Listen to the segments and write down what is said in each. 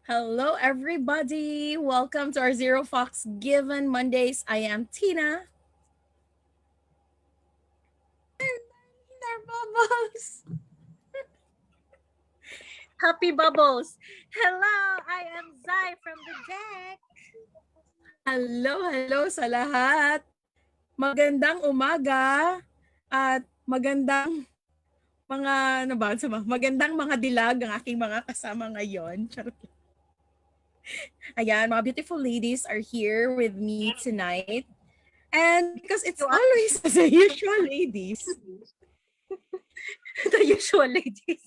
Hello, everybody. Welcome to our Zero Fox Given Mondays. I am Tina. Our bubbles. Happy Bubbles. Hello, I am Zai from the deck. Hello sa lahat. Magandang umaga at magandang magandang mga dilag ang aking mga kasama ngayon. Charot. Ayan, mga beautiful ladies are here with me tonight. And because it's always the usual ladies. The usual ladies.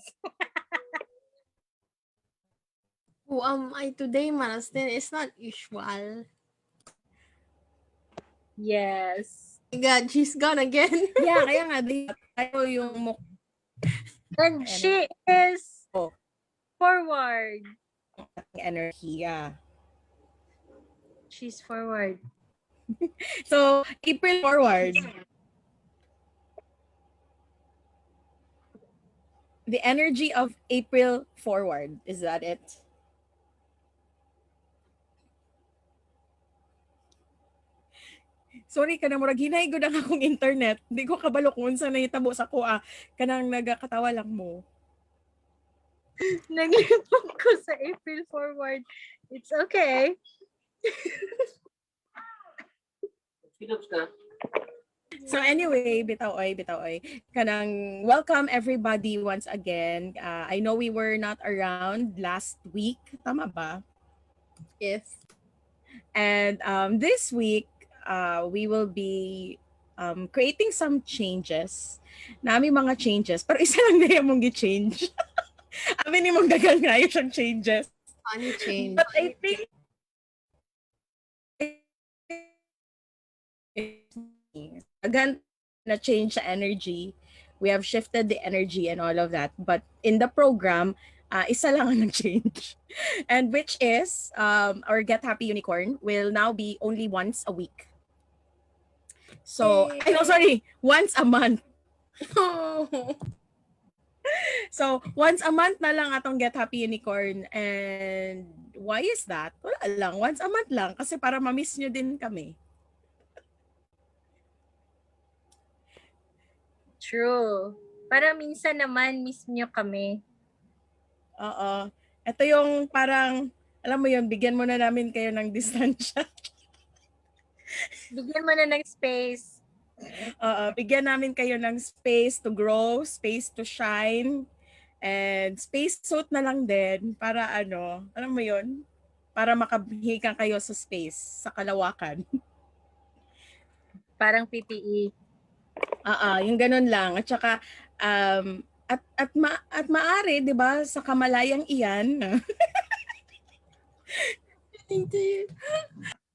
Who am I today, Marastin? It's not usual. Yes. My God, she's gone again. Yeah, kaya nga, tayo yung And she is Oh. forward. energy, yeah. She's forward. So, April forward. The energy of April forward. Is that it? Sorry ka na, murag hinay gud ang akong internet. Di ko kabalo kung unsa nahitabo sa kuha. Kanang nagakatawa lang mo. Naglipong ko sa April forward. It's okay. So anyway, bitaw oy. Kanang welcome everybody once again. I know we were not around last week. Tama ba? Yes. And this week, we will be creating some changes. Nami mga changes. Pero isa lang na mong gi-change. Amin ni mong dagang nga yung changes. Funny change. But I think again, na change the energy. We have shifted the energy and all of that. But in the program, isa lang ang nag-change. And which is, our Get Happy Unicorn will now be only once a week. So, once a month. So, once a month na lang atong Get Happy Unicorn. And why is that? Wala lang, once a month lang. Kasi para ma-miss nyo din kami. True. Para minsan naman miss nyo kami. Oo. Ito yung parang, alam mo yun, bigyan mo na namin kayo ng distansya. Bigyan mo na ng space. Bigyan namin kayo ng space to grow, space to shine, and space suit na lang din para alam mo yun, para makahigang kayo sa space, sa kalawakan. Parang PPE. Yung ganun lang. At saka, at maari, di ba, sa kamalayang iyan,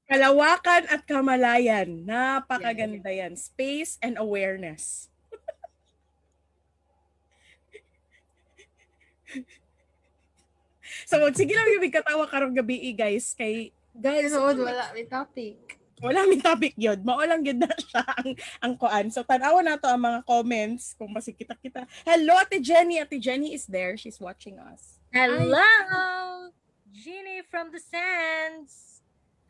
kalawakan at kamalayan, napakaganda yan. Space and awareness. So, sige lang yung katawa karong gabi, guys. Guys, wala may topic. Wala may topic yun. Maulang yun na siya ang kuan. So, tanawa na to ang mga comments kung masikita kita. Hello, Ate Jenny. Ate Jenny is there. She's watching us. Hello! Jeannie from the Sands.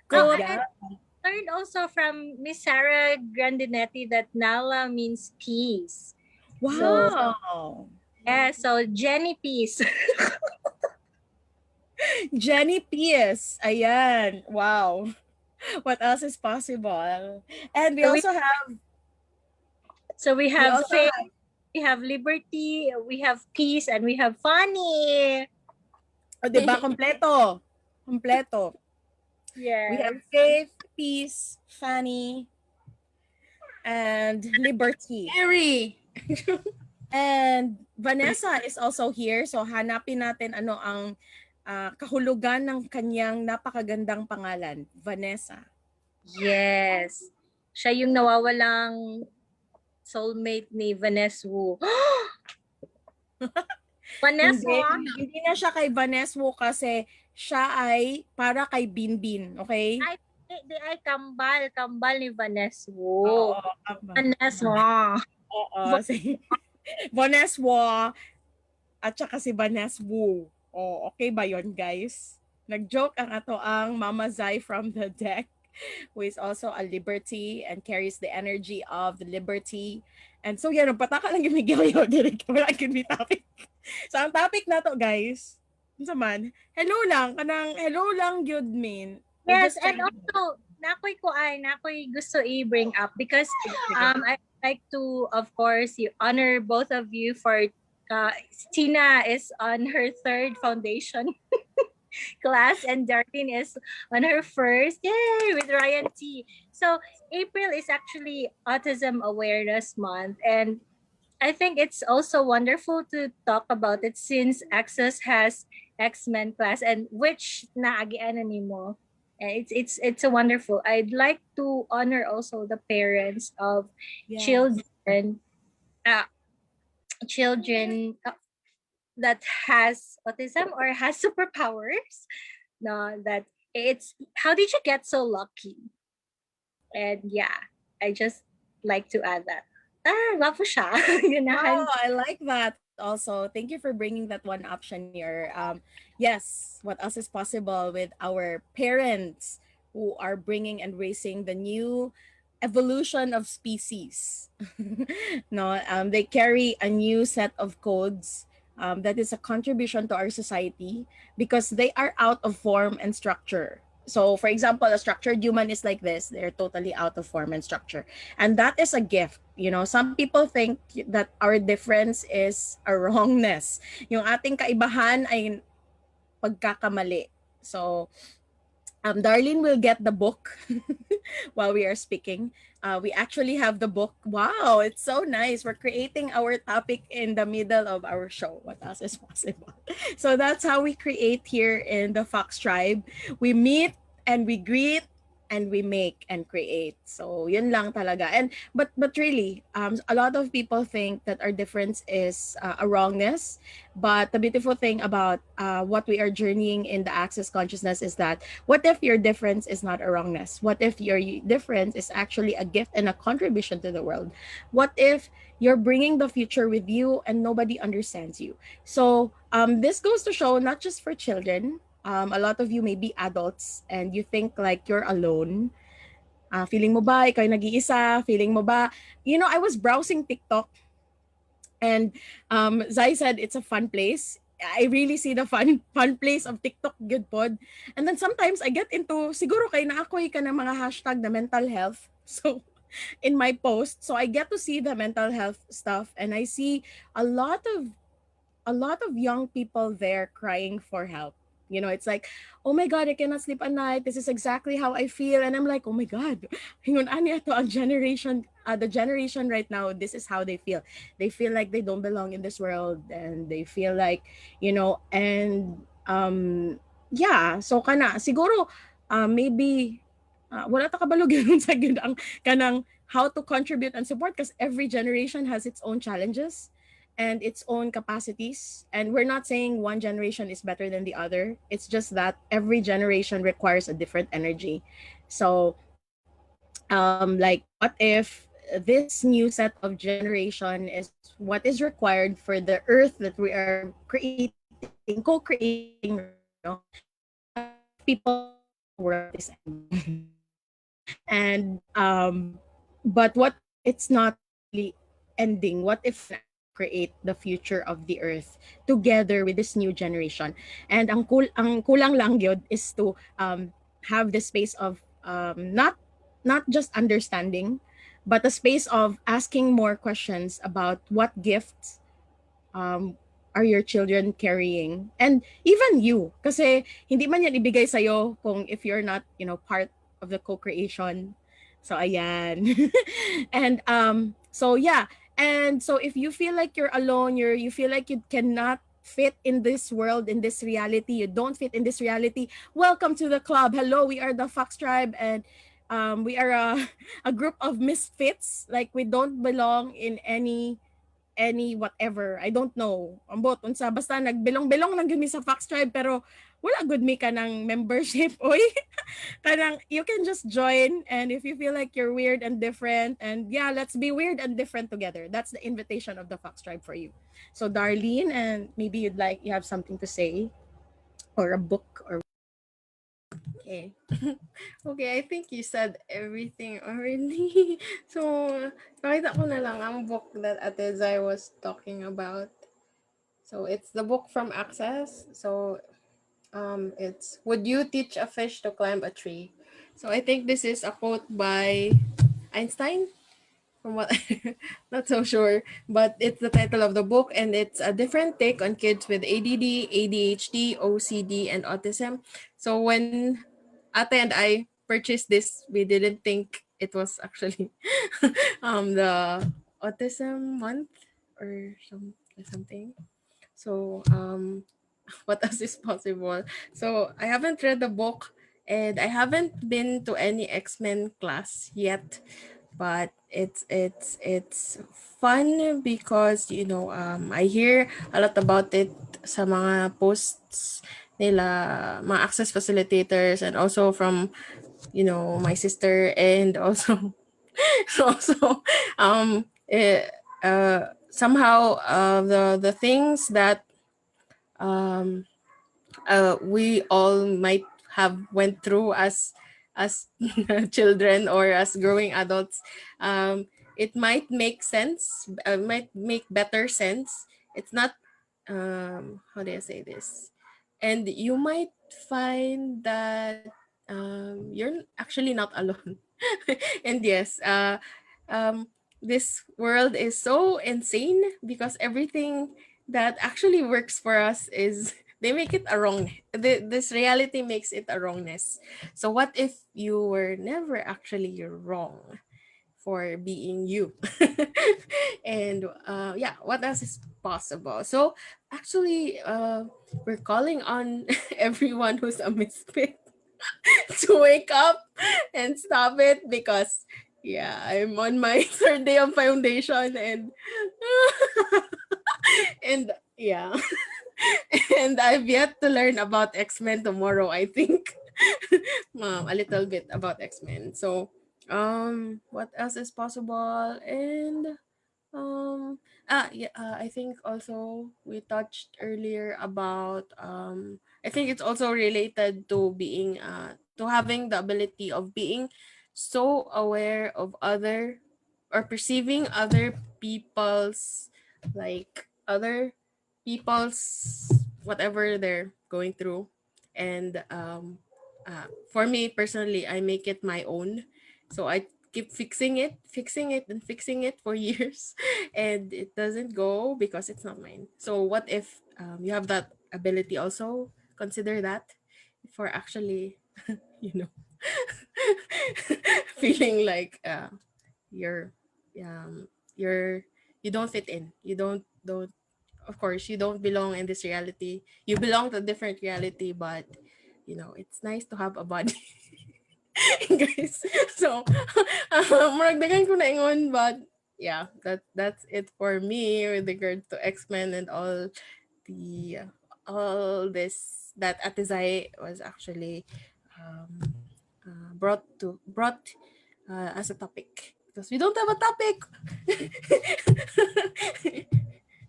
Yeah. I learned also from Miss Sarah Grandinetti that Nala means peace. Wow. So Jenny Peace. Jenny Peace. Ayan. Wow. What else is possible? And we also have... So we have faith, we have liberty, we have peace, and we have funny. O, diba? Kompleto. Kompleto. Yes. We have faith, peace, funny, and liberty. Harry! And Vanessa is also here. So hanapin natin ano ang kahulugan ng kanyang napakagandang pangalan, Vanessa. Yes. Siya yung nawawalang soulmate ni Vanessa Wu. Vanessa? Hindi na siya kay Vanessa Wu kasi siya ay para kay Binbin, okay? Ay kambal ni Vanessa Wu. Oo, Vanessa. Oo, si Vanessa Wu at saka si Vanessa Wu. Oh, okay ba yon, guys? Nag-joke ang ato ang Mama Zai from the deck, who is also a liberty and carries the energy of the liberty. And so, yan, pataka lang yung migyaw direct. Wala yung may topic. So, ang topic na to, guys, sa man, hello lang, kanang hello lang, good mean. We're Yes, just and trying to... also, nakoy gusto i-bring up because I like to, of course, you honor both of you for Tina is on her third foundation class and Darlene is on her first. Yay, with Ryan T. So April is actually Autism Awareness Month, and I think it's also wonderful to talk about it since Access has X-Men class and which naagian mo. It's a wonderful. I'd like to honor also the parents of Yes. uh, children that has autism or has superpowers. No, that it's how did you get so lucky? And yeah, I just like to add that. Love siya. Ganahan. Wow, I like that also. Thank you for bringing that one option here. Yes, what else is possible with our parents who are bringing and raising the new evolution of species? No, they carry a new set of codes that is a contribution to our society because they are out of form and structure. So, for example, a structured human is like this. They're totally out of form and structure. And that is a gift. You know, some people think that our difference is a wrongness. Yung ating kaibahan ay pagkakamali. So, Darlene will get the book while we are speaking. We actually have the book. Wow, it's so nice. We're creating our topic in the middle of our show. What else is possible? So that's how we create here in the Fox Tribe. We meet and we greet and we make and create. So yun lang talaga. And but really, a lot of people think that our difference is a wrongness. But the beautiful thing about what we are journeying in the Access Consciousness is that what if your difference is not a wrongness? What if your difference is actually a gift and a contribution to the world? What if you're bringing the future with you and nobody understands you? So this goes to show not just for children. A lot of you may be adults and you think like you're alone. Feeling mo ba ikaw ay nag-iisa? Feeling mo ba, I was browsing TikTok and Zai said it's a fun place. I really see the fun place of TikTok good pod. And then sometimes I get into siguro kay naakoy ka ng mga hashtag na mental health. So in my post, so I get to see the mental health stuff and I see a lot of young people there crying for help. It's like, oh my God, I cannot sleep at night. This is exactly how I feel. And I'm like, oh my God, hingon ani ato ang generation, the generation right now, this is how they feel. They feel like they don't belong in this world. And they feel like, and yeah, so siguro, maybe, wala ta kabalog yun sa ang kanang how to contribute and support because every generation has its own challenges and its own capacities. And we're not saying one generation is better than the other. It's just that every generation requires a different energy. So, like, what if this new set of generation is what is required for the earth that we are creating, co-creating, people world is ending. And but what it's not really ending? What if create the future of the earth together with this new generation? And ang kulang lang gyud is to have the space of not just understanding, but a space of asking more questions about what gifts um, are your children carrying, and even you, kasi hindi man yan ibigay sa'yo kung if you're not part of the co-creation. So ayan. And so yeah, and so if you feel like you're alone, you feel like you cannot fit in this world, in this reality, you don't fit in this reality, welcome to the club. Hello, we are the Fox Tribe, and we are a group of misfits. Like, we don't belong in any whatever. I don't know. Ambot unsa basta nagbilong-bilong lang gyud mi sa Fox Tribe pero wala good mi ka ng membership. Oy. Kanang you can just join, and if you feel like you're weird and different, and yeah, let's be weird and different together. That's the invitation of the Fox Tribe for you. So Darlene, and maybe you have something to say or a book or Okay. Okay, I think you said everything already. So, pakita ko na lang ang book that Ate Zai was talking about. So, it's the book from Access. So, it's Would You Teach a Fish to Climb a Tree? So, I think this is a quote by Einstein, from what not so sure, but it's the title of the book, and it's a different take on kids with ADD, ADHD, OCD, and autism. So when Ate and I purchased this, we didn't think it was actually the autism month or something. So what else is possible? So I haven't read the book, and I haven't been to any X-Men class yet, but it's fun because I hear a lot about it sa mga posts nila, mga access facilitators, and also from my sister, and also also somehow the things that um we all might have went through as children or as growing adults, it might make sense, might make better sense. It's not, how do I say this, and you might find that you're actually not alone. And yes, this world is so insane because everything that actually works for us is they make it a wrong, this reality makes it a wrongness. So what if you were never actually wrong for being you? And yeah, what else is possible? So actually, we're calling on everyone who's a misfit to wake up and stop it, because yeah, I'm on my third day of foundation, and and yeah, and I've yet to learn about X-Men tomorrow, I think. A little bit about X-Men. So, what else is possible? And yeah, I think also we touched earlier about I think it's also related to being to having the ability of being so aware of other, or perceiving other people's, like other people's whatever they're going through. And for me personally, I make it my own. So I keep fixing it and fixing it for years, and it doesn't go because it's not mine. So what if you have that ability also? Consider that for actually you know feeling like you're you're you don't fit in, you don't of course you don't belong in this reality, you belong to a different reality, but it's nice to have a body. Guys, so maragdagan ko na ingon, but yeah, that's it for me with regard to X-Men and the all this that Atizai was actually um, brought as a topic, because we don't have a topic.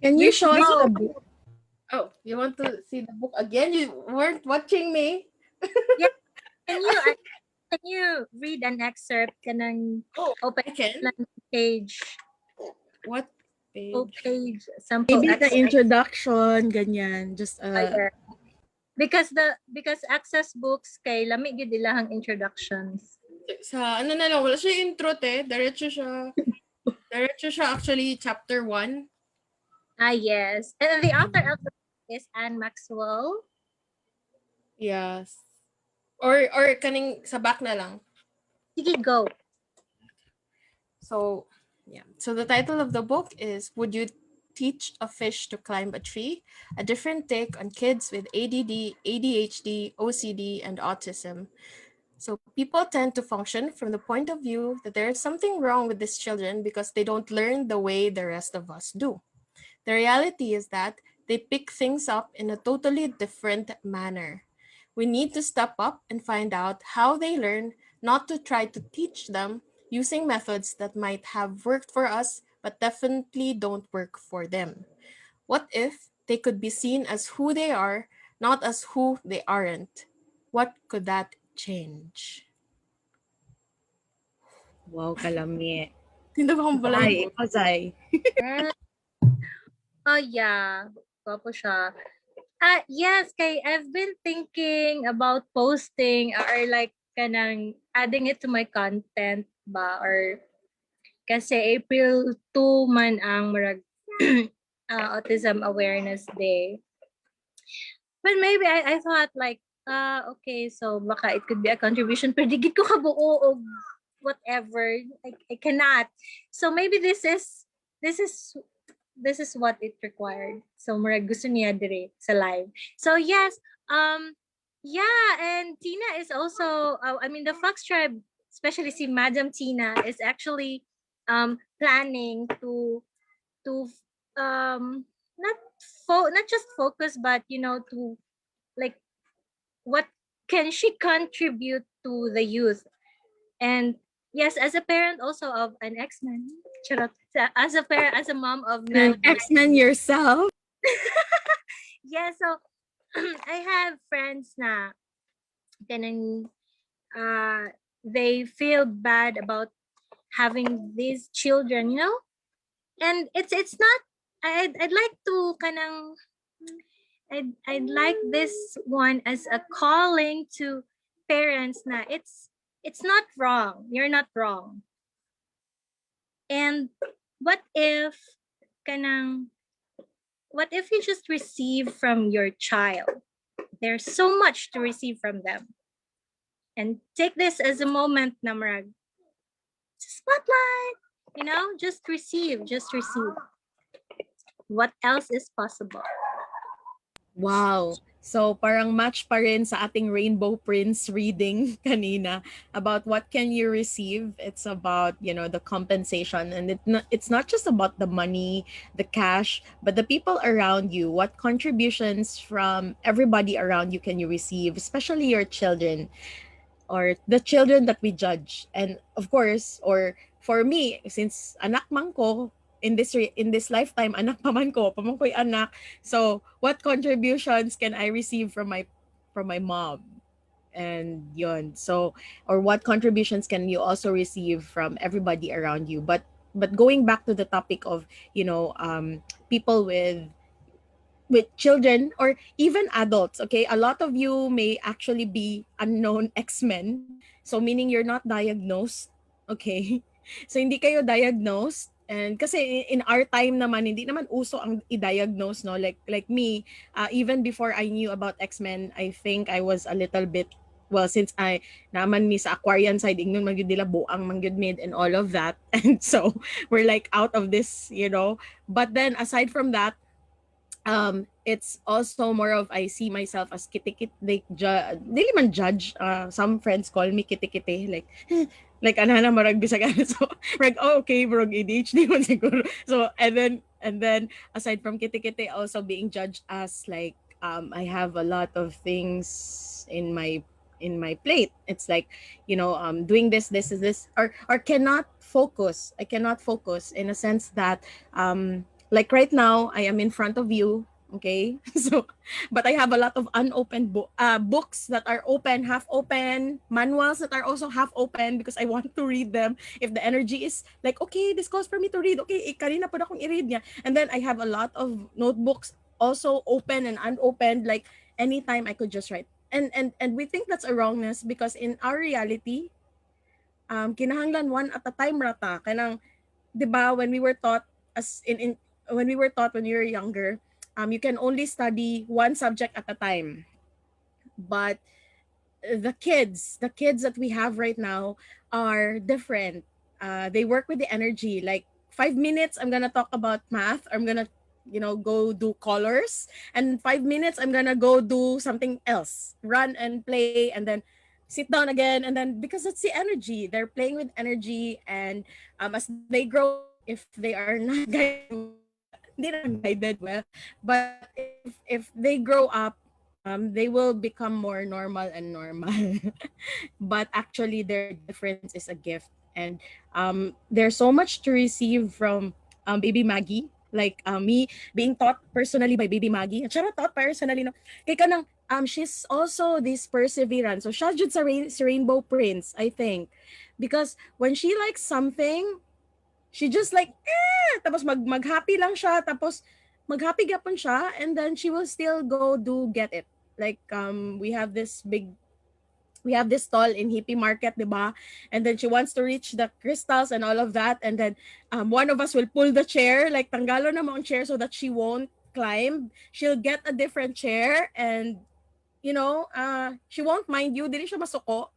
Can you We show us should the go. book? Oh, you want to see the book again? You weren't watching me. Yeah, can you can you read an excerpt? Kanang Oh, open I can. lang page, What full page? page sample Maybe the excerpt. introduction, ganyan. Just Yeah. Because access books kay lami gyud ilahang introductions. Sa ano na lang, wala siya intro te. Diretso siya. Diretso siya actually chapter 1. Ah, yes. And the author of the book is Anne Maxwell. Yes. Or kaning sa back na lang. Sige, go. So, yeah. So the title of the book is Would You Teach a Fish to Climb a Tree? A different take on kids with ADD, ADHD, OCD, and autism. So people tend to function from the point of view that there is something wrong with these children because they don't learn the way the rest of us do. The reality is that they pick things up in a totally different manner. We need to step up and find out how they learn, not to try to teach them using methods that might have worked for us but definitely don't work for them. What if they could be seen as who they are, not as who they aren't? What could that Change. Wow, kalami. Sino ba kung pala Zai, ikaw, Zai. Oh yeah, gwapo siya. Yes, kay I've been thinking about posting or like kanang adding it to my content ba or kasi April 2 man ang murag Autism Awareness Day. But maybe I thought like okay, so baka it could be a contribution pero digid ko kabuo og whatever. I cannot. So maybe this is this is what it required. So murag gusto niya dire sa live. So yes, yeah, and Tina is also I mean the Fox Tribe, especially si Madam Tina is actually planning to not not just focus but to like what can she contribute to the youth. And yes, as a parent also of an X-Men, charot, as a parent, as a mom of An 9 X-Men yourself? yeah, so I have friends na ganun, they feel bad about having these children, and it's not. I'd like to kanang I'd like this one as a calling to parents na it's not wrong. You're not wrong. And what if kanang what if you just receive from your child? There's so much to receive from them. And take this as a moment na marag spotlight, just receive, just receive. What else is possible? Wow. So parang match pa rin sa ating Rainbow Prince reading kanina about what can you receive. It's about, the compensation, and it's not just about the money, the cash, but the people around you. What contributions from everybody around you can you receive, especially your children or the children that we judge. And of course, or for me, since anak man ko, in this lifetime anak pa man ko, pamangkoy anak. So what contributions can I receive from my mom? And yon, so, or what contributions can you also receive from everybody around you? But going back to the topic of, people with children or even adults, okay, a lot of you may actually be unknown X-Men, so meaning you're not diagnosed, okay. So hindi kayo diagnosed, and kasi in our time naman hindi naman uso ang i-diagnose, no, like me, even before I knew about X-Men, I think I was a little bit, well, since I naman mi sa Aquarian side, ingnon man gyud nila buang man gyud mid and all of that, and so we're like out of this, but then aside from that, it's also more of I see myself as kitikit, like dili man judge, some friends call me kitikite, like like anana marag bisag ano, so like, oh, okay, bro, ADHD man siguro. So and then aside from kitikite, also being judged as like, I have a lot of things in my plate. It's like, doing this is this, or cannot focus. I cannot focus in a sense that, like right now I am in front of you, okay. So but I have a lot of unopened books that are open, half open, manuals that are also half open, because I want to read them. If the energy is like, okay, this calls for me to read, okay, kanina pa akong i-read niya. And then I have a lot of notebooks also open and unopened, like anytime I could just write. And we think that's a wrongness, because in our reality, kinahanglan one at a time rata kanang, 'di ba, when we were taught, as in when we were taught when we were younger, you can only study one subject at a time. But the kids that we have right now are different. They work with the energy, like 5 minutes I'm gonna talk about math, or I'm gonna, go do colors, and 5 minutes I'm gonna go do something else, run and play, and then sit down again. And then, because it's the energy, they're playing with energy. And as they grow up, if they are not guided hindi naman guided well, but if they grow up, they will become more normal and normal. But actually their difference is a gift. And there's so much to receive from baby Maggie. Like me being taught personally by Baby Maggie. At siya taught personally no. Kay kanang she's also this perseverance. So siya jud sa Rainbow Prince, I think. Because when she likes something, she just like tapos mag-happy lang siya, tapos mag-happy gapon siya, and then she will still go do get it. Like we have this stall in Hippie Market, diba? And then she wants to reach the crystals and all of that. And then one of us will pull the chair, like tanggalo na mo ang chair so that she won't climb. She'll get a different chair and, she won't mind you. Dili siya masuko.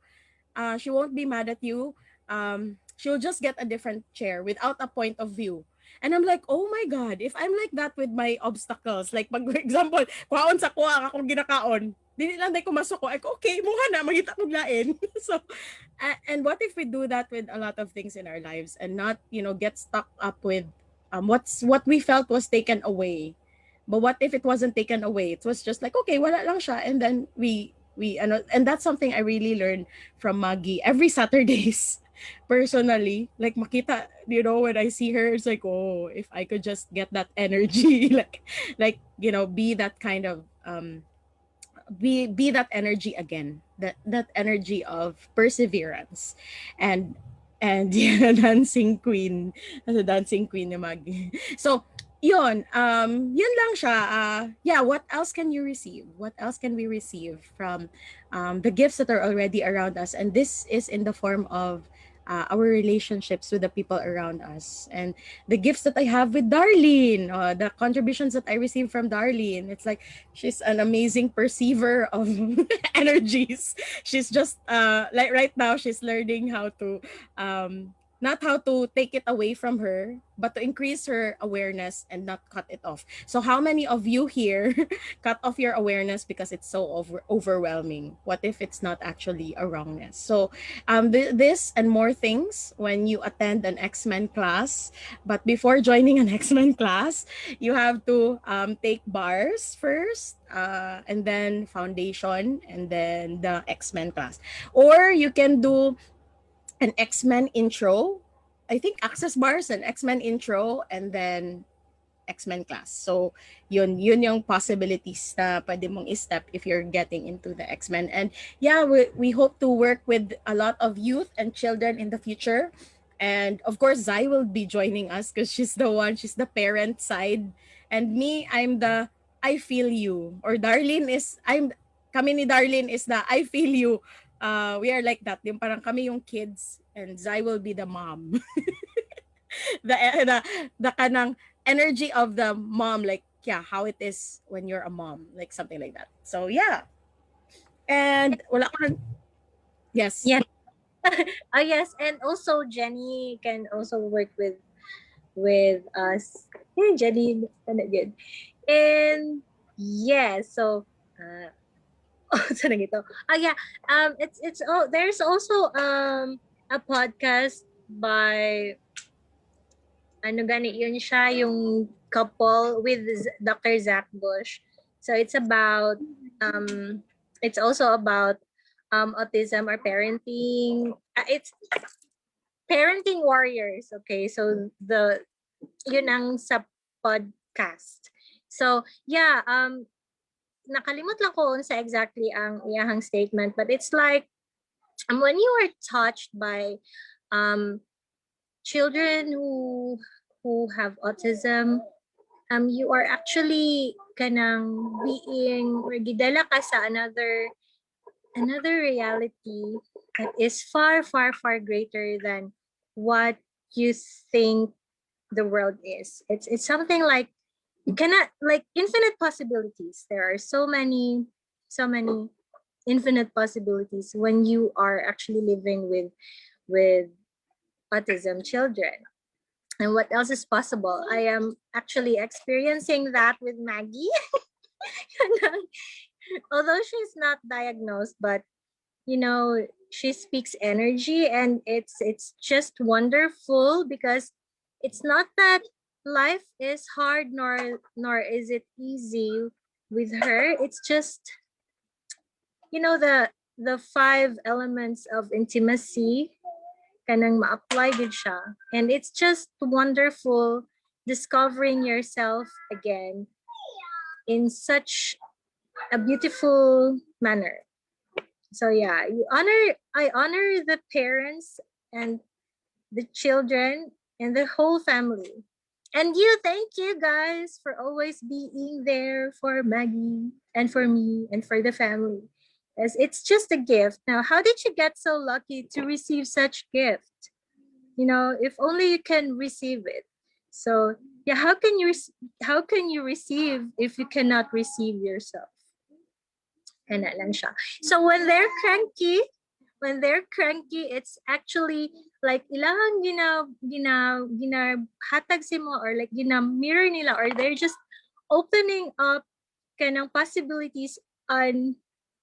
She won't be mad at you. She'll just get a different chair without a point of view. And I'm like, oh my God, if I'm like that with my obstacles, like pag example, kuhaon sa kuha, akong ginakaon, dili lang day ko masuko, ay okay, muha na, magita kong lain. So, and what if we do that with a lot of things in our lives and not, get stuck up with what we felt was taken away. But what if it wasn't taken away? It was just like, okay, wala lang siya. And then and that's something I really learned from Maggie every Saturdays. Personally, like makita, when I see her, it's like, oh, if I could just get that energy, be that kind of be that energy again, that energy of perseverance, and yeah, dancing queen ni Maggie. So yun lang siya. Yeah, what else can you receive? What else can we receive from the gifts that are already around us? And this is in the form of our relationships with the people around us, and the gifts that I have with Darlene, the contributions that I receive from Darlene. It's like she's an amazing perceiver of energies. She's just like right now she's learning how to not how to take it away from her, but to increase her awareness and not cut it off. So how many of you here cut off your awareness because it's so overwhelming? What if it's not actually a wrongness? So this and more things when you attend an X-Men class. But before joining an X-Men class, you have to take bars first, and then foundation, and then the X-Men class. Or you can do an X-Men intro. I think access bars, an X-Men intro, and then X-Men class. So, yun yung possibilities na pwede mong i-step if you're getting into the X-Men. And yeah, we hope to work with a lot of youth and children in the future. And of course, Zai will be joining us because she's the parent side. And me, I'm the I feel you. Or kami ni Darlene is the I feel you. We are like that. Yung parang kami yung kids and Zai will be the mom. the the the kanang energy of the mom, like yeah, how it is when you're a mom, like something like that. So yeah, and wala ko yes. Yeah. Yes, and also Jenny can also work with us. Hey, Jenny, kind of good. And yeah, so sana gito. Yeah. It's there's also a podcast by ano gani yun siya, yung couple with Dr. Zach Bush. So it's about it's also about autism or parenting. It's parenting warriors. Okay, so yun ang sa podcast. So yeah, nakalimot lang ko sa exactly ang iyahang statement, but it's like when you are touched by children who have autism, you are actually kanang being or gidala ka sa another reality that is far far far greater than what you think the world is. It's something like you cannot, like, infinite possibilities. There are so many infinite possibilities when you are actually living with autism children. And what else is possible? I am actually experiencing that with Maggie. Although she's not diagnosed, but she speaks energy, and it's just wonderful because it's not that life is hard, nor is it easy with her. It's just the five elements of intimacy kanang ma-apply gud siya, and it's just wonderful discovering yourself again in such a beautiful manner. So yeah, I honor the parents and the children and the whole family. And thank you guys for always being there for Maggie and for me and for the family. As it's just a gift. Now, how did you get so lucky to receive such gift? If only you can receive it. So yeah, how can you receive if you cannot receive yourself? And that lang siya. So when they're cranky, it's actually like ilang gina hatag si mo, or like gina mirror nila, or they're just opening up kanang possibilities on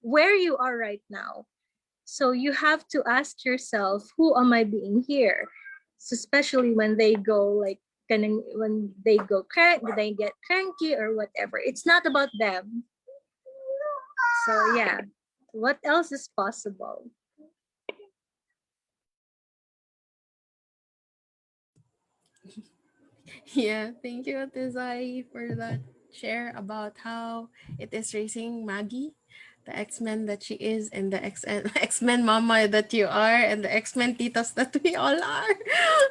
where you are right now. So you have to ask yourself, who am I being here? So especially when they go like when they get cranky or whatever. It's not about them. So yeah. What else is possible? Yeah, thank you, Ate Zai, for that share about how it is raising Maggie, the X-Men that she is, and the X-Men mama that you are, and the X-Men titos that we all are,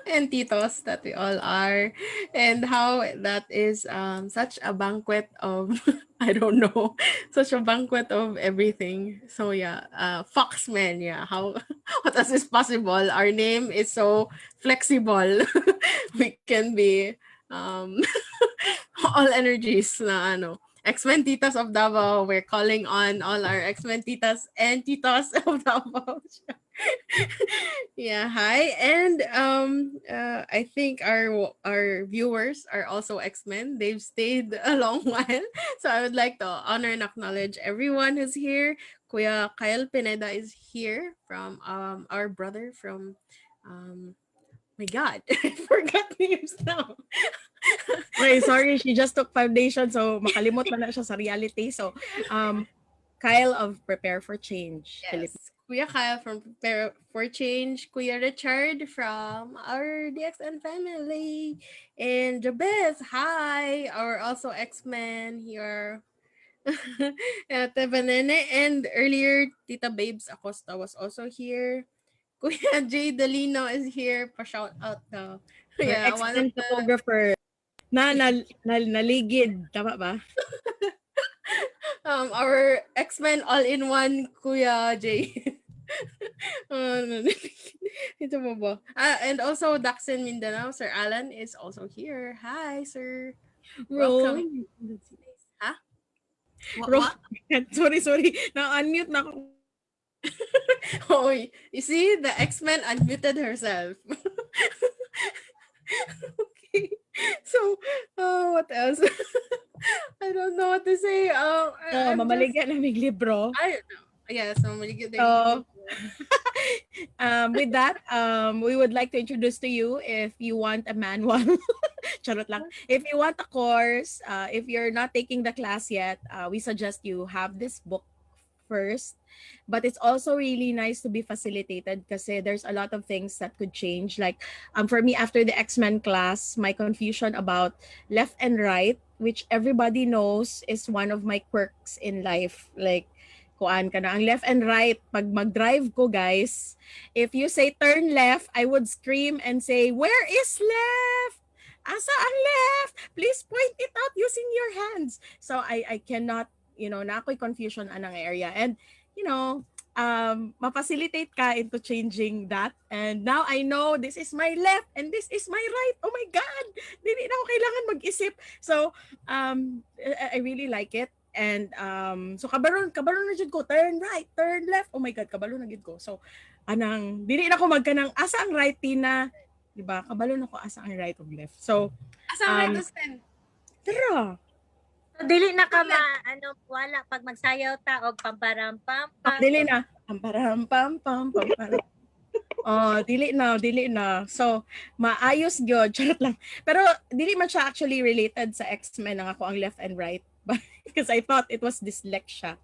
and titos that we all are, and how that is such a banquet of I don't know, such a banquet of everything. So yeah, Foxmen, yeah, how what else is possible? Our name is so flexible. We can be um all energies na ano. X-Men Titas of Davao. We're calling on all our X-Men Titas and Titos of Davao. Yeah, hi. And I think our viewers are also X-Men. They've stayed a long while. So I would like to honor and acknowledge everyone who's here. Kuya Kyle Pineda is here from our brother from my God, I forgot names now. Okay, sorry, she just took foundation, so makalimot na siya sa reality. So, Kyle of Prepare for Change, Philippines. Yes. Kuya Kyle from Prepare for Change, Kuya Richard from our DXN family, and Jabez, hi, our also X-Men here. Ate Banene, and earlier Tita Babes Acosta was also here. Kuya Jay Dalino is here. Pa-shout out the Our yeah, one of X-Men the photographer naligid. Tama ba? our X-Men all-in-one Kuya Jay. Ito mo ba? And also Daxin Mindanao, Sir Alan is also here. Hi, sir. Welcome. Roll. Huh? Roll. What? Sorry. Na-unmute na ako. Oh, you see, the X-Men unmuted herself. Okay. So, what else? I don't know what to say. So, I'm just, mamaligya na may libro. I don't know. Yeah, so maligid So, with that, we would like to introduce to you, if you want a manual, charot lang. If you want a course, if you're not taking the class yet, we suggest you have this book first. But it's also really nice to be facilitated kasi there's a lot of things that could change. Like, for me, after the X-Men class, my confusion about left and right, which everybody knows is one of my quirks in life. Like, kuan ka na. Ang left and right, pag mag-drive ko, guys, if you say turn left, I would scream and say, where is left? Asa ang left? Please point it out using your hands. So I cannot, na ako'y confusion anang area. And, ma-facilitate ka into changing that. And now I know this is my left and this is my right. Oh my God! Dili na ako kailangan mag-isip. So, I really like it. And so kabaron na jud ko, turn right, turn left. Oh my God, kabalo na gid ko. So anang dili na ko magkanang asa ang right tina, di ba? Kabalo na ko asa ang right ug left. So Asa right stand? tara. So, dili na ka wala pag magsayaw ta og pamparam pam pam. Dili na. Pamparam pam pam pamparam. Oh, dili na. So, maayos gyud, charot lang. Pero dili man siya actually related sa X-Men ang ako ang left and right. Because I thought it was dyslexia.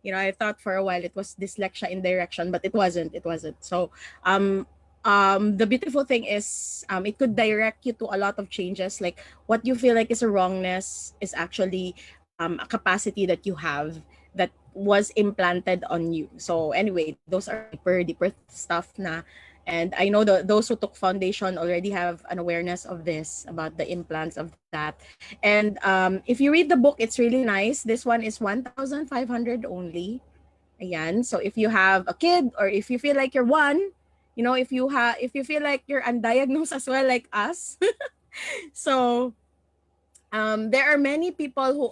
I thought for a while it was dyslexia in direction, but it wasn't. So, the beautiful thing is it could direct you to a lot of changes. Like what you feel like is a wrongness is actually a capacity that you have that was implanted on you. So anyway, those are deeper stuff na. And I know those who took foundation already have an awareness of this, about the implants of that. And if you read the book, it's really nice. This one is 1,500 only. Ayan. So if you have a kid, or if you feel like you're one, if you feel like you're undiagnosed as well like us, so there are many people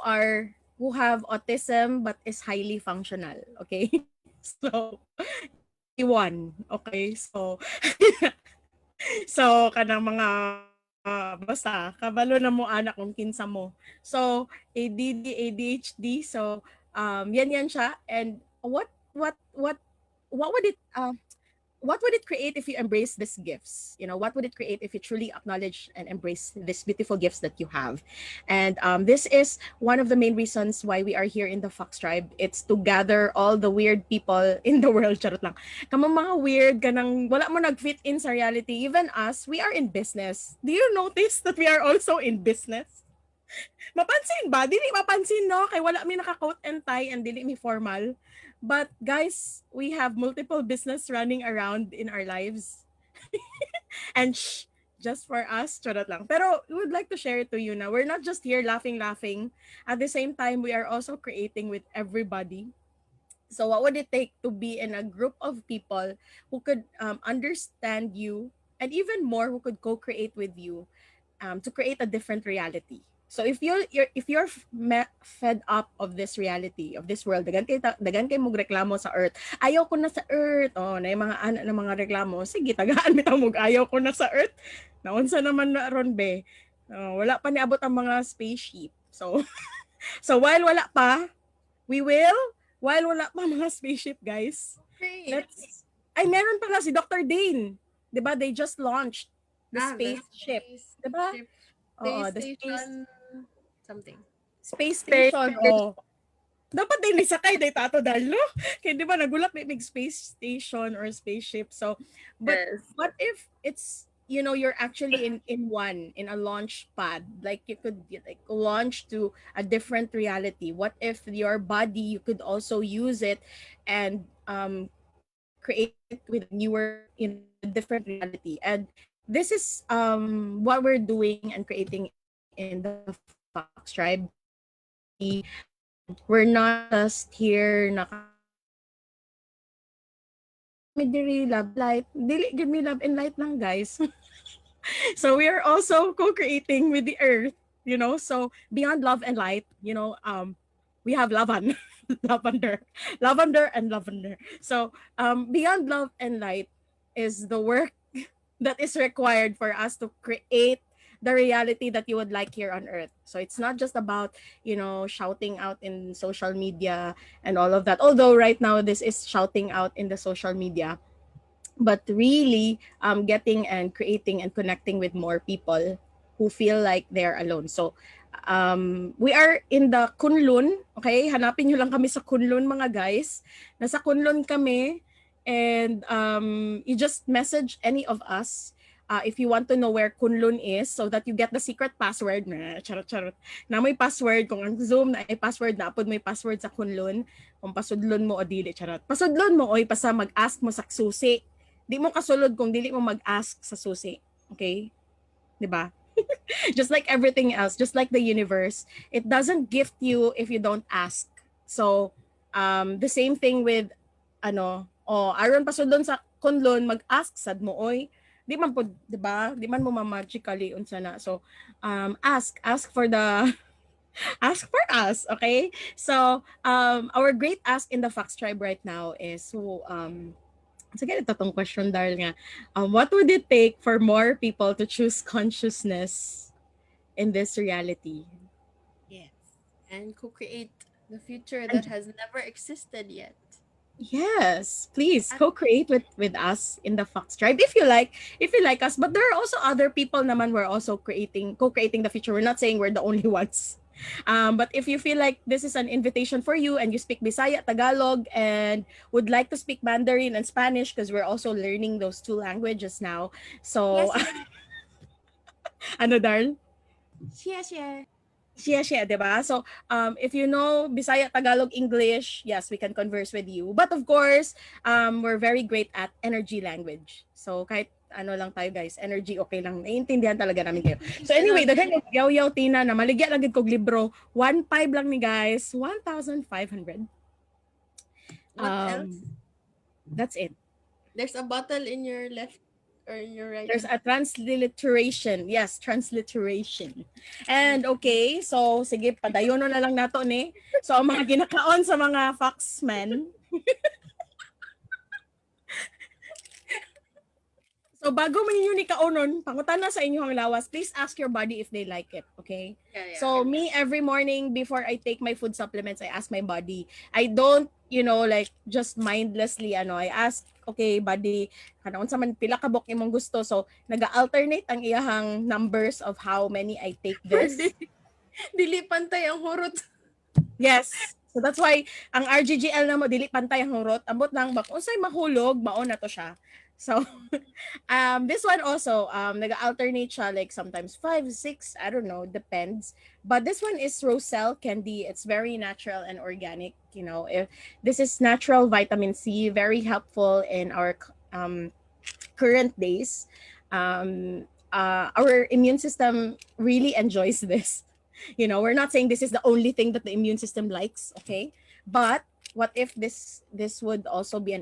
who have autism but is highly functional. Okay, so one. Okay, so so kanang mga basta kabalo na mo anak kung kinsa mo. So ADD, ADHD, so yan siya. And what would it create if you embrace these gifts? What would it create if you truly acknowledge and embrace these beautiful gifts that you have? And this is one of the main reasons why we are here in the Fox Tribe. It's to gather all the weird people in the world. Charot lang. Kamang mga weird, kanang wala mo nag-fit in sa reality. Even us, we are in business. Do you notice that we are also in business? Mapansin ba? Dili mapansin, no? Kay wala mi naka-coat and tie and dili mi formal. But guys, we have multiple business running around in our lives. And just for us, charot lang. Pero we would like to share it to you now. We're not just here laughing. At the same time, we are also creating with everybody. So what would it take to be in a group of people who could understand you, and even more, who could co-create with you to create a different reality? So if you're fed up of this reality, of this world, dagan kay mong reklamo sa earth. Ayaw ko na sa earth. Oh, na yung mga anak na mga reklamo. Sige, tagaan bitaw mo, ayaw ko na sa earth. Naunsa naman na ron be. Wala pa niabot ang mga spaceship. So so while wala pa, while wala pa mga spaceship, guys. Great. Meron pa nga si Dr. Dane. 'Di ba? They just launched the spaceship. 'Di ba? The station something. Space station. Oh. Dapat din nisakay day tato dalo. Kaya 'di ba nagulat may big space station or spaceship. So, but Yes. what if it's you're actually in a launch pad, like you could like launch to a different reality. What if your body, you could also use it and create it with newer, different reality. And this is what we're doing and creating in the Fox Tribe. We're not just here diri love light, dili give me love and light lang, guys. So we are also co-creating with the earth, so beyond love and light, we have lavender and lavender. So beyond love and light is the work that is required for us to create the reality that you would like here on earth. So it's not just about, shouting out in social media and all of that. Although right now this is shouting out in the social media, but really getting and creating and connecting with more people who feel like they're alone. So we are in the Kunlun. Okay, hanapin nyo lang kami sa Kunlun, mga guys. Nasa Kunlun kami. And you just message any of us if you want to know where Kunlun is, so that you get the secret password. Charot. Na may password. Kung ang Zoom na ay password, na apod may password sa Kunlun. Kung pasudlon mo o dili, charot. Pasudlon mo, oy, pasa mag-ask mo sa susi. Di mo kasulod kung dili mo mag-ask sa susi. Okay? Diba? Just like everything else, just like the universe, it doesn't gift you if you don't ask. So, the same thing with, aron pasudlon sa Kunlun, mag-ask sad mo, oy. Di man po, di ba? Di man mo magically unsa na. So, ask for the ask for us, okay? So, our great ask in the Fox Tribe right now is sige, ito tong question, Darl nga. What would it take for more people to choose consciousness in this reality? Yes. And co-create the future that has never existed yet. Yes, please co-create with us in the Fox Tribe if you like us. But there are also other people naman we're also co-creating the future. We're not saying we're the only ones. But if you feel like this is an invitation for you and you speak Bisaya, Tagalog, and would like to speak Mandarin and Spanish, because we're also learning those two languages now. So, Yes, ano, Darl? yes, yes. Siya, diba? So, if you know Bisaya, Tagalog, English, yes, we can converse with you. But of course, we're very great at energy language. So, kahit ano lang tayo guys, energy okay lang. Naiintindihan talaga namin kayo. So anyway, daghan yung yaw-yaw Tina na maligya lang gid kog libro. 1.5 lang ni guys. 1,500. What else? That's it. There's a bottle in your left or in your right. There's a transliteration. Yes, transliteration. And okay, so sige, padayono na lang nato ni. So ang mga ginakaon sa mga foxmen. So bago man ninyo ni kaonon, pangutana sa inyong lawas, please ask your body if they like it, okay? Yeah. So me every morning before I take my food supplements, I ask my body. I don't, like just mindlessly I ask, okay, body, kanaon sa man pila ka bok imong gusto. So naga-alternate ang iyahang numbers of how many I take this. Dili pantay ang hurot. Yes. So that's why ang RGGL na mo dili pantay ang hurot. Ambot nang bak unsay mahulog, mao na to siya. So this one also nag-alternate siya like sometimes 5, 6, I don't know, depends. But this one is Roselle candy. It's very natural and organic, If this is natural vitamin C, very helpful in our current days. Our immune system really enjoys this. We're not saying this is the only thing that the immune system likes, okay? But what if this would also be an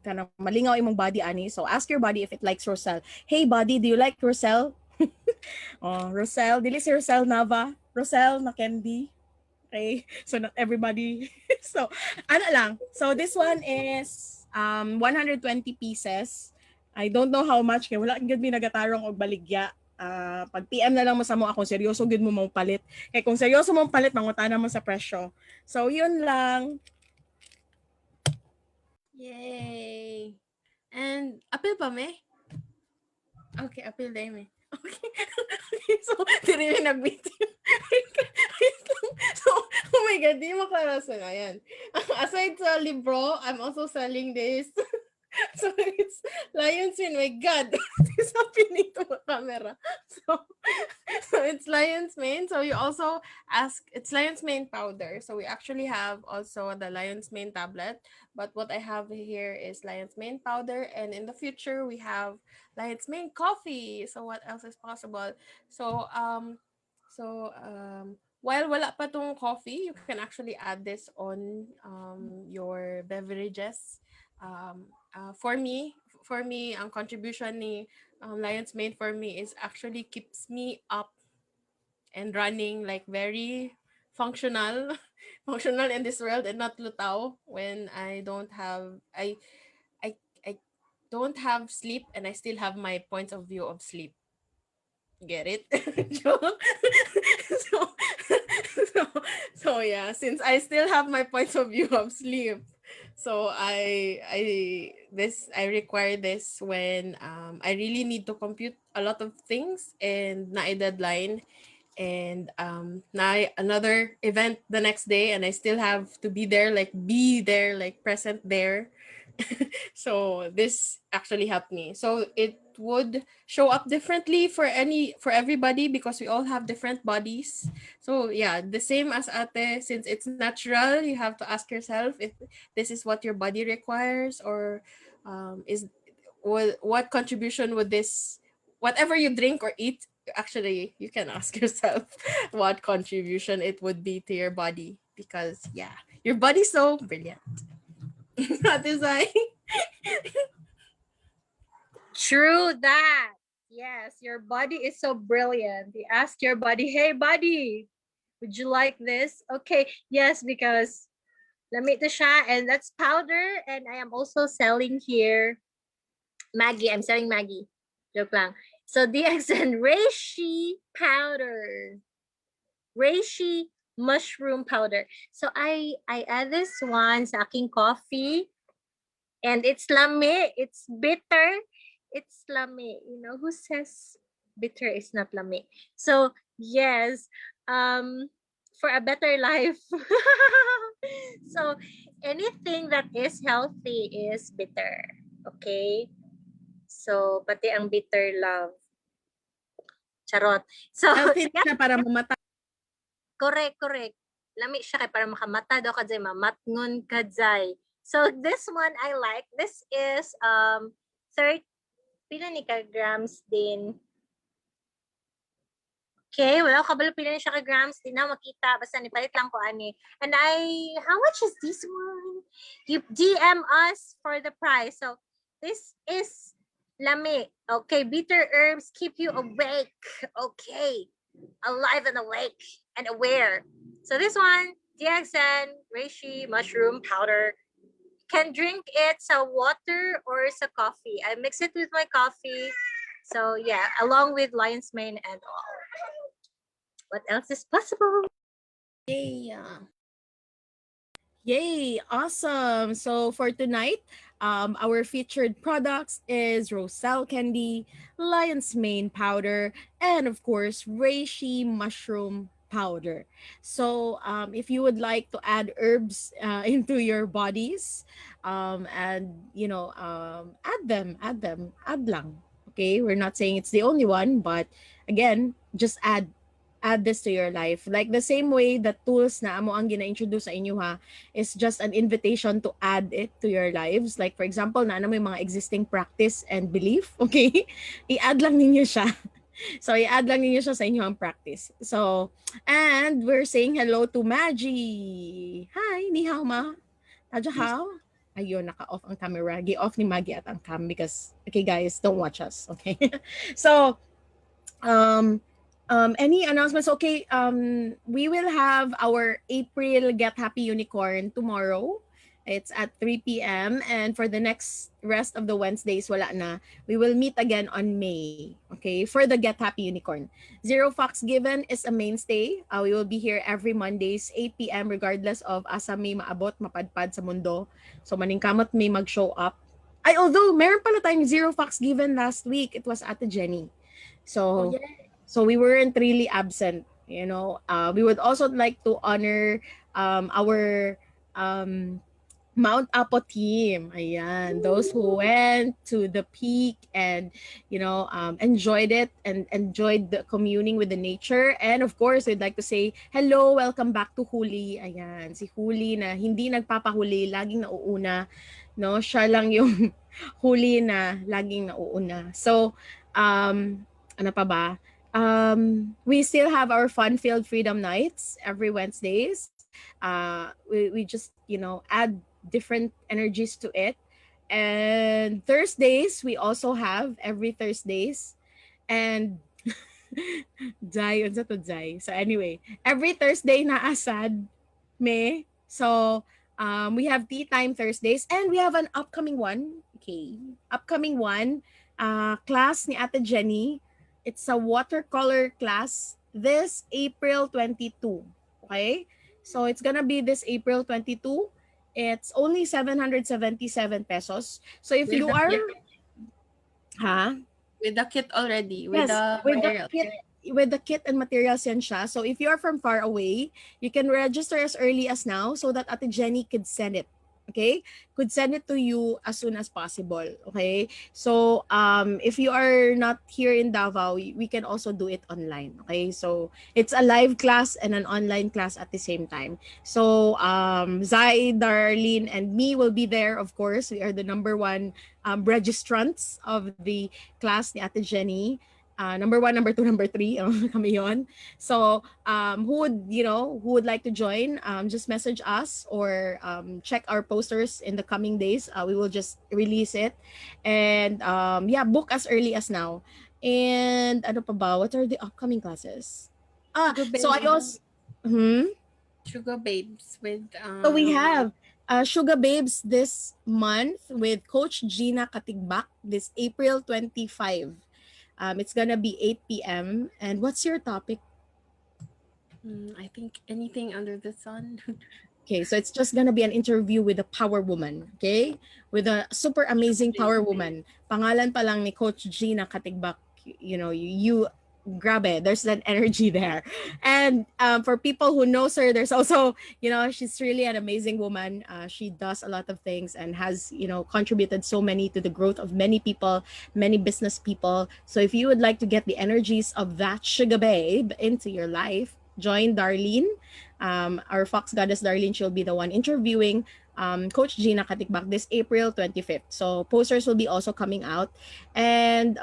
kind of malingaw imong body ani? So ask your body if it likes Roselle. Hey body, do you like Roselle? Oh, Roselle, dili si Roselle Nava, Roselle na candy. Okay, so not everybody. So ano lang. So this one is 120 pieces. I don't know how much kay wala gyud mi nagatarong og baligya. Pag PM na lang mo sa mo ako, seryoso gud mo mong palit. Kay kung seryoso mong palit, mangutana mo sa presyo. So yun lang. Yay! And apil pa me? Okay, apil day me. Okay. So, dili na nag-video. So, oh my God, di mo klarasan. Ayan. Aside sa libro, I'm also selling this. So, it's Lion's Mane. My God. Sa pinito camera. So, it's Lion's Mane. So, you also ask, it's Lion's Mane powder. So, we actually have also the Lion's Mane tablet. But what I have here is Lion's Mane powder. And in the future, we have Lion's Mane coffee. So, what else is possible? So, while wala pa tong coffee, you can actually add this on your beverages. For me, ang contribution ni Lion's Mane for me is actually keeps me up and running like very functional, functional in this world and not lutaw when I I don't have sleep and I still have my points of view of sleep. Get it? so, so, so yeah, since I still have my points of view of sleep, so I require this when I really need to compute a lot of things and na a deadline and na another event the next day and I still have to be there like present there. So this actually helped me. So it would show up differently for everybody because we all have different bodies. So yeah, the same as ate, since it's natural, you have to ask yourself if this is what your body requires or is what contribution would this whatever you drink or eat, actually you can ask yourself what contribution it would be to your body because yeah, your body's so brilliant. That is why. True that. Yes, your body is so brilliant. You ask your body, hey, body, would you like this? Okay, yes, because lamit na siya and that's powder. And I am also selling here Maggie. I'm selling Maggie. Joke lang. So DXN reishi powder. Reishi mushroom powder. So I add this one sa aking coffee. And it's lame. It's bitter. It's lame. Who says bitter is not lame? So yes, for a better life. So anything that is healthy is bitter. Okay? So pati ang bitter love. Charot. So Healthy na siya para mamata. correct. Lami siya kay para makamata daw kadzay mamatngon kadzay. So this one I like. This is 30 pila ni ka grams din. Okay, wala ko kabalo pila ni siya ka grams din na makita basta ni palit lang ko ani. And how much is this one? You DM us for the price. So this is lami. Okay, bitter herbs keep you awake. Okay. Alive and awake and aware. So this one, DXN, reishi, mushroom powder. Can drink it sa water or sa coffee. I mix it with my coffee. So yeah, along with lion's mane and all. What else is possible? Yeah. Yay! Awesome! So for tonight, our featured products is Roselle Candy, Lion's Mane Powder, and of course, Reishi Mushroom Powder. So if you would like to add herbs into your bodies, and add lang. Okay, we're not saying it's the only one, but again, just add this to your life. Like the same way that tools na amo ang gina-introduce sa inyo ha, is just an invitation to add it to your lives. Like for example, na ano may mga existing practice and belief, okay? I-add lang ninyo siya. So i-add lang ninyo siya sa inyong practice. So, and we're saying hello to Maggie. Hi, ni hao ma. Taja hao? Ayun, naka-off ang camera. Gi-off ni Maggie at ang cam because, okay guys, don't watch us, okay? So, any announcements? Okay, we will have our April Get Happy Unicorn tomorrow. It's at 3 p.m. And for the next rest of the Wednesdays, wala na. We will meet again on May, okay, for the Get Happy Unicorn. Zero Fox Given is a mainstay. We will be here every Mondays, 8 p.m. regardless of asa may maabot, mapadpad sa mundo. So maningkamot may mag-show up. Although meron pala tayong Zero Fox Given last week, it was Ate Jenny. So, so we weren't really absent, you know. We would also like to honor our Mount Apo team. Ayan, those who went to the peak and, enjoyed it and enjoyed the communing with the nature. And of course, we'd like to say, hello, welcome back to Huli. Ayan, si Huli na hindi nagpapahuli, laging nauuna. No, siya lang yung huli na laging nauuna. So, ano pa ba? We still have our fun-filled freedom nights every Wednesdays. We just, add different energies to it. And Thursdays, we also have every Thursdays. And Jai, unsa to Jai? So anyway, every Thursday na asad me. So we have tea time Thursdays and we have an upcoming one. Okay. Upcoming one, class ni Ate Jenny. It's a watercolor class this April 22. Okay? So it's gonna be this April 22. It's only 777 pesos. So if you are with the kit already, with material. With the kit and materials yan siya. So if you are from far away, you can register as early as now so that Ate Jenny could send it. Okay? Could send it to you as soon as possible. Okay? So if you are not here in Davao, we can also do it online. Okay? So it's a live class and an online class at the same time. So Zai, Darlene, and me will be there, of course. We are the number one registrants of the class ni Ate Jenny. Number 1, number 2, number 3, kami yon. So, who would like to join, just message us or check our posters in the coming days. We will just release it. And book as early as now. And ano pa ba? What are the upcoming classes? So I also... Sugar Babes with... So we have Sugar Babes this month with Coach Gina Katigbak this April 25. It's gonna be 8 p.m. And what's your topic? I think anything under the sun. Okay, so it's just gonna be an interview with a power woman, okay? With a super amazing power woman. Pangalan pa lang ni Coach Gina Katigbak, you grabe, there's an energy there. And for people who knows her, there's also, she's really an amazing woman. She does a lot of things and has, contributed so many to the growth of many people, many business people. So if you would like to get the energies of that sugar babe into your life, join Darlene. Our Fox Goddess Darlene, she'll be the one interviewing Coach Gina Katikbak this April 25th. So posters will be also coming out. And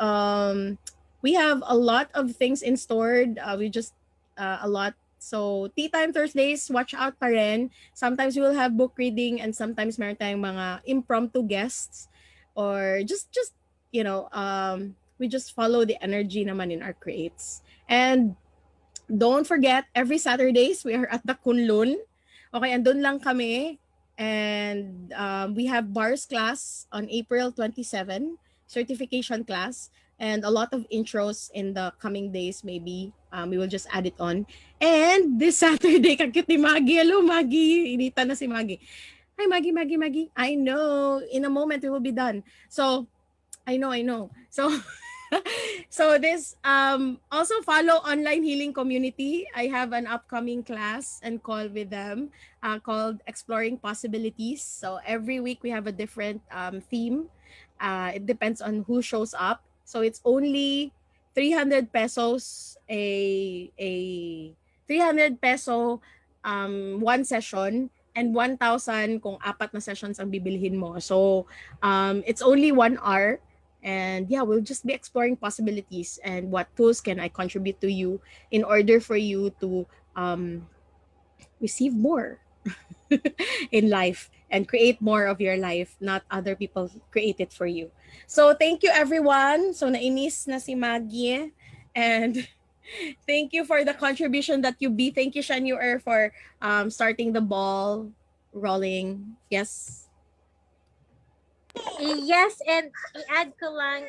we have a lot of things in store. We just a lot. So Tea Time Thursdays, watch out pa rin. Sometimes we will have book reading and sometimes meron tayong mga impromptu guests or just we just follow the energy naman in our creates. And don't forget, every Saturdays we are at the Kunlun. Okay, andun lang kami. And we have bars class on April 27, certification class, and a lot of intros in the coming days. Maybe we will just add it on. And this Saturday, kakit ni Maggie. Hello, Maggie. Inita na si Maggie. Hi, Maggie, Maggie, Maggie. I know. In a moment, we will be done. So, I know. So, so this also follow online healing community. I have an upcoming class and call with them called Exploring Possibilities. So every week we have a different theme. It depends on who shows up. So it's only 300 pesos a 300 peso one session and 1,000 kung apat na sessions ang bibilhin mo. So it's only 1 hour. And yeah, we'll just be exploring possibilities and what tools can I contribute to you in order for you to receive more in life and create more of your life, not other people create it for you. So thank you everyone. So nainis na si Maggie and thank you for the contribution that you be. Thank you Shanu for starting the ball rolling. Yes. Yes, and i-add ko lang,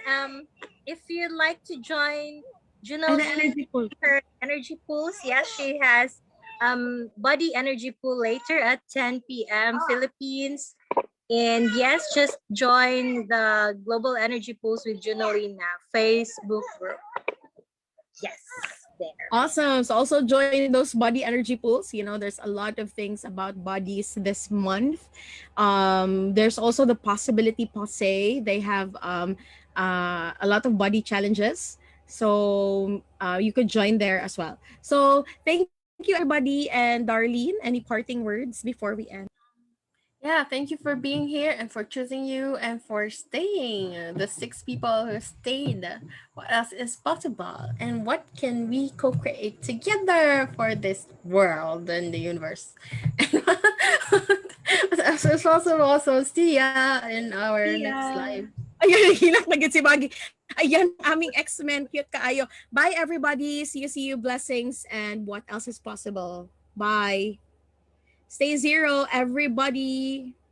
if you'd like to join And the Junoline, energy pool. her energy pools, yes, she has body energy pool later at 10 p.m. Philippines. And yes, just join the Global Energy Pools with Junoline na Facebook group. Yes, there. Awesome. So also join those body energy pools. There's a lot of things about bodies this month. There's also the possibility Pose. They have a lot of body challenges. So you could join there as well. So thank you everybody. And Darlene, any parting words before we end? Yeah, thank you for being here and for choosing you and for staying. The 6 people who stayed. What else is possible? And what can we co create together for this world and the universe? It's also Sia in our next live. Ayan, hilak na gid si Maggie. Ayan, aming X-Men. Cute kaayo. Bye, everybody. See you. Blessings. And what else is possible? Bye. Stay zero, everybody.